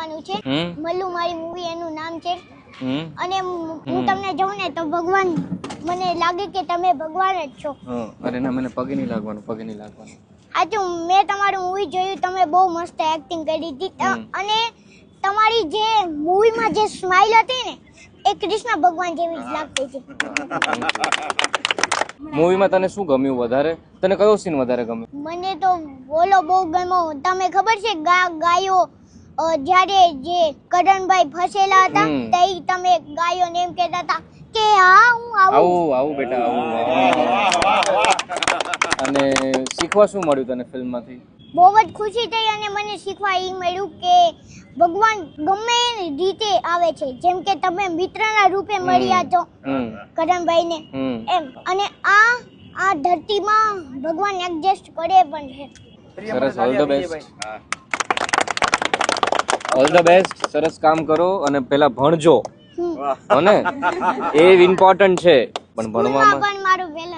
કરવાનું છે. મલ્લુ મારી મૂવી એનું નામ છે. અને હું તમને જોઉં ને તો ભગવાન મને લાગે કે તમે ભગવાન જ છો. અરે ના, મને પગે નહીં લાગવાનું. આજુ મેં તમારું મૂવી જોયું, તમે બહુ મસ્ત એક્ટિંગ કરી હતી અને તમારી જે મૂવીમાં જે સ્માઈલ હતી ને એ કૃષ્ણ ભગવાન જેવી જ લાગતી હતી. મૂવીમાં તને શું ગમ્યું વધારે? તને કયો સીન વધારે ગમ્યો? મને તો બોલો બહુ ગમ્યો. તમે ખબર છે ગાયો જ્યારે જે કરણભાઈ ફસેલા હતા તે તમે ગાયો ને એમ કહેતા હતા કે હા હું આવું બેટા આવું. અને શીખવા શું મળ્યું તને ફિલ્મમાંથી? બહુ જ ખુશી થઈ અને મને શીખવા એ મળ્યું કે ભગવાન ગમે એ રીતે આવે છે. જેમ કે તમે મિત્રના રૂપે મળ્યા છો કરણભાઈને એમ, અને આ ધરતીમાં ભગવાન એડજસ્ટ કરે પણ છે. સરસ, all the best. All the best. સરસ કામ કરો અને પેલા ભણજો. અને એ ઇમ્પોર્ટન્ટ છે, પણ ભણવામાં પણ મારું વેલન